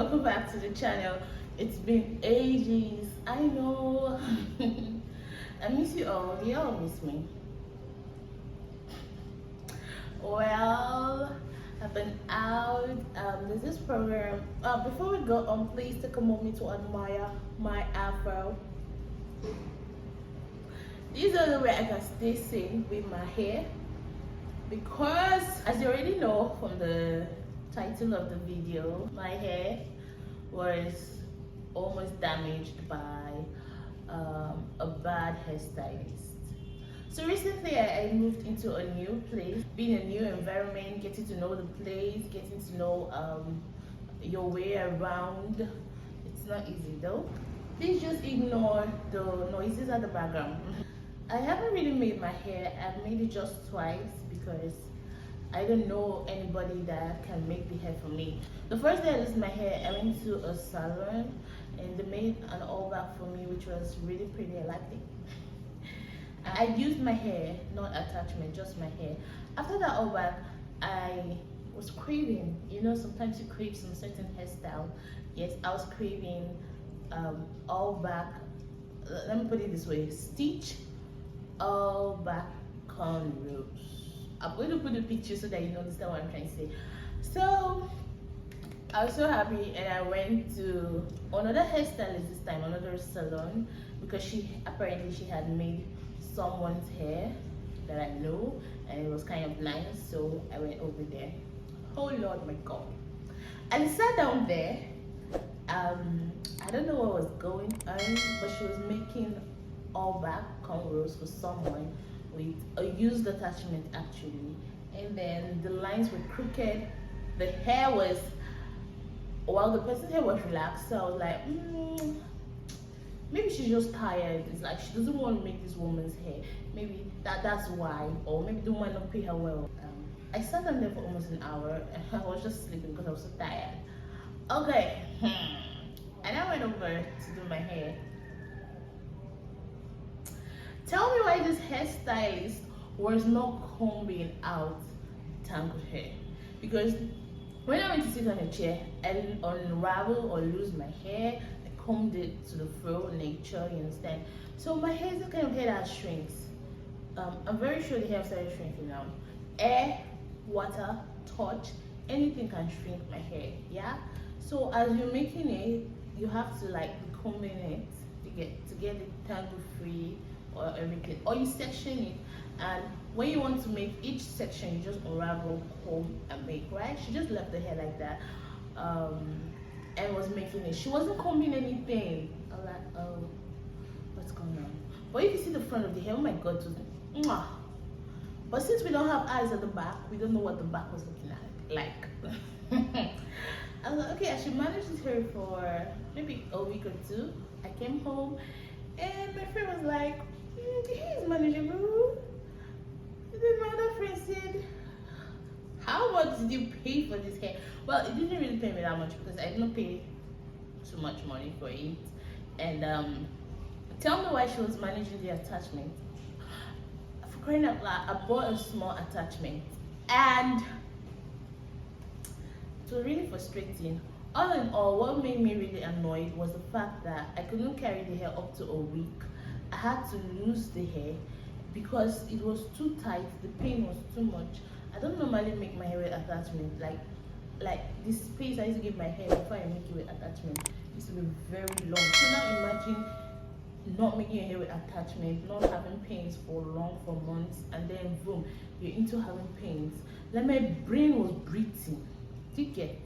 welcome back to the channel. It's been ages, I know. I miss you all. You all miss me. Well, I've been out. There's this program. Before we go on, please take a moment to admire my afro. This is the way I can stay sane with my hair, because as you already know from the title of the video, my hair was almost damaged by a bad hairstylist. So recently I moved into a new place, being a new environment, getting to know the place, getting to know your way around. It's not easy though. Please just ignore the noises at the background. I haven't really made my hair. I've made it just twice because I don't know anybody that can make the hair for me. The first day I used my hair, I went to a salon and they made an all back for me, which was really pretty. I liked it. I used my hair, not attachment, just my hair. After that all back, I was craving, you know, sometimes you crave some certain hairstyle. Yes, I was craving all back, let me put it this way, stitch all back cornrows. I'm going to put a picture so that you understand what I'm trying to say. So I was so happy, and I went to another hairstylist this time, another salon, because she had made someone's hair that I know, and it was kind of nice. So I went over there. Oh Lord, my God! I sat down there. I don't know what was going on, but she was making all back cornrows for someone with a used attachment actually, and then the lines were crooked. The hair was, well, the person's hair was relaxed, so I was like, maybe she's just tired. It's like she doesn't want to make this woman's hair. Maybe that's why, or maybe the woman don't pay her well. I sat down there for almost an hour and I was just sleeping because I was so tired. Okay, and I went over to do my hair. Tell me why this hairstylist was not combing out tangled hair. Because when I went to sit on a chair, I didn't unravel or lose my hair. I combed it to the fro nature, you understand? So my hair is the kind of hair that shrinks. I'm very sure the hair started shrinking now. Air, water, touch, anything can shrink my hair, yeah? So as you're making it, you have to like be combing it to get it tangle free, or everything, or you section it, and when you want to make each section, you just unravel, comb, and make, right? She just left the hair like that, and was making it. She wasn't combing anything. I'm like, oh, what's going on? But if you see the front of the hair, oh my God, it was mwah. But since we don't have eyes at the back, we don't know what the back was looking like. I was like, okay, I should manage this hair for maybe a week or two. I came home and my friend was like, the hair is manageable. And then my other friend said, how much did you pay for this hair? Well, it didn't really pay me that much because I didn't pay too much money for it. And tell me why she was managing the attachment. For crying out loud, I bought a small attachment and it was really frustrating. All in all, what made me really annoyed was the fact that I couldn't carry the hair up to a week. I had to lose the hair because it was too tight. The pain was too much. I don't normally make my hair with attachment. Like the space I used to give my hair before I make it with attachment used to be very long. So now imagine not making your hair with attachment, not having pains for months, and then boom, you're into having pains. Like my brain was breathing. Did you get?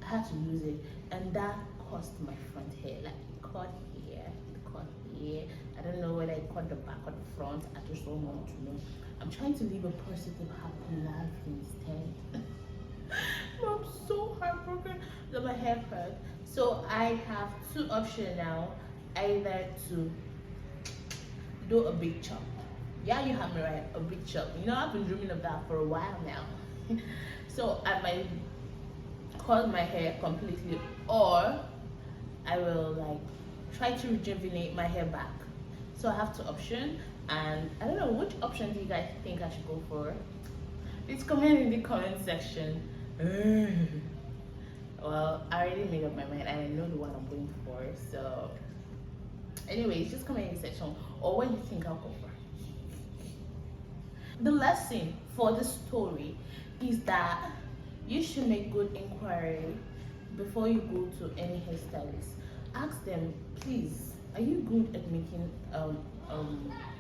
I had to lose it, and that cost my front hair. Like it cut here, it cut here. I don't know whether it cut the back or the front. I just don't want to know. I'm trying to live a positive, happy life instead. I'm so heartbroken that my hair hurt. So I have two options now. Either to do a big chop. Yeah, you have me right, a big chop. You know, I've been dreaming of that for a while now. So I might cut my hair completely, or I will like try to rejuvenate my hair back. So I have two options, and I don't know which option do you guys think I should go for. Please comment in the comment section. Well, I already made up my mind and I know the one I'm going for. So anyways, just comment in the section or what you think I'll go for. The lesson for the story is that you should make good inquiry before you go to any hairstylist. Ask them, please, are you good at making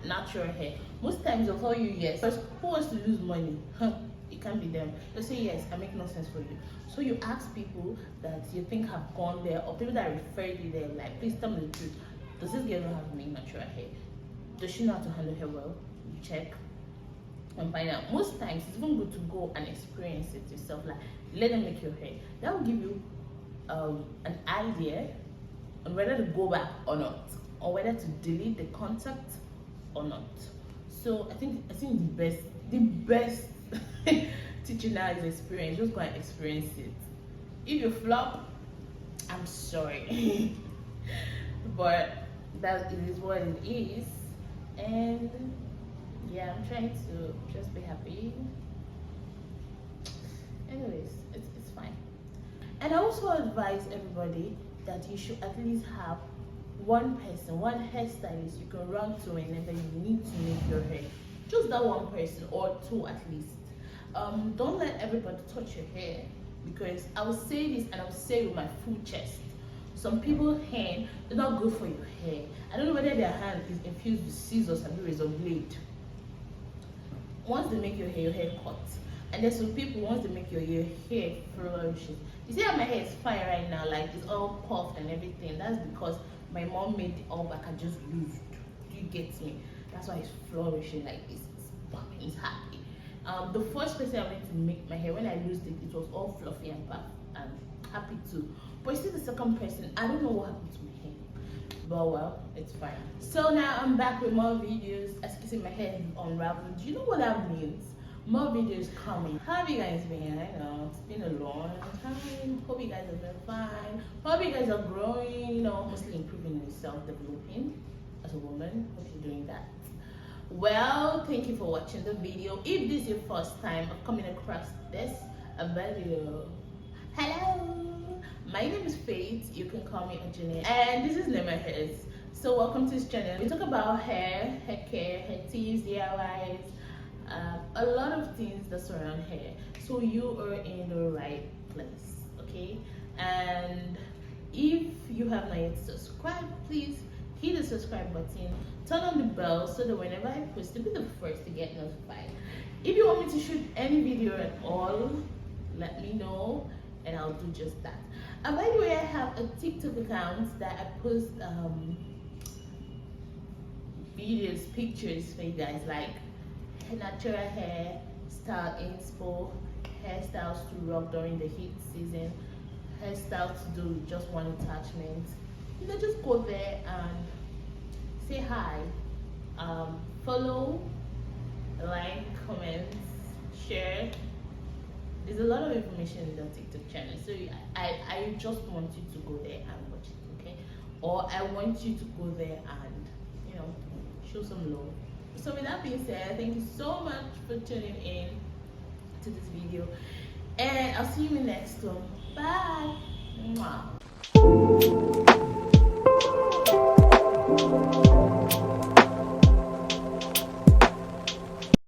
natural hair? Most times they'll tell you yes. Because who wants to lose money? It can't be them. They'll say yes, I make no sense for you. So you ask people that you think have gone there or people that referred you there, like, please tell me the truth. Does this girl know how to make natural hair? Does she know how to handle hair well? You check and find out. Most times it's even good to go and experience it yourself. Like, let them make your hair. That will give you an idea on whether to go back or not, or whether to delete the contact or not. So I think the best teaching now is experience. Just go and experience it. If you flop, I'm sorry. But that is what it is. And yeah, I'm trying to just be happy. Anyways, it's fine. And I also advise everybody that you should at least have one person, one hairstylist you can run to whenever you need to make your hair. Just that one person or two at least. Don't let everybody touch your hair, because I will say this and I will say it with my full chest. Some people's hand is not good for your hair. I don't know whether their hand is infused with scissors and razor blade. Once they make your hair cuts. And there's some people, once they make your hair flourishes. You see how my hair is fine right now, like it's all puffed and everything. That's because my mom made it all back and just loosed. Do you get me? That's why it's flourishing, like it's popping, it's happy. The first person I went to make my hair, when I loosed it, it was all fluffy and puffed and happy too. But you see the second person, I don't know what happened to my hair. But well, it's fine. So now I'm back with more videos. As you can see, my hair is unraveled. Do you know what that means? More videos coming. How have you guys been? I know it's been a long time. Hope you guys have been fine. Hope you guys are growing, you know, mostly improving yourself, developing as a woman. Hope you're doing that. Well, thank you for watching the video. If this is your first time of coming across this video, hello, my name is Faith. You can call me Engineer, and this is Nema Hairs. So welcome to this channel. We talk about hair care, hair tips, DIYs, a lot of things that surround hair. So you are in the right place, okay? And if you have not yet subscribed, please hit the subscribe button, turn on the bell so that whenever I post, you'll be the first to get notified. If you want me to shoot any video at all, let me know and I'll do just that. And by the way, I have a TikTok account that I post videos, pictures for you guys, like natural hair style inspo, hairstyles to rock during the heat season, hairstyles to do with just one attachment. You know, just go there and say hi, follow, like, comment, share. There's a lot of information in the TikTok channel, so I just want you to go there and watch it, okay? Or I want you to go there and, you know, show some love. So with that being said, thank you so much for tuning in to this video, and I'll see you in the next one. Bye. Mwah.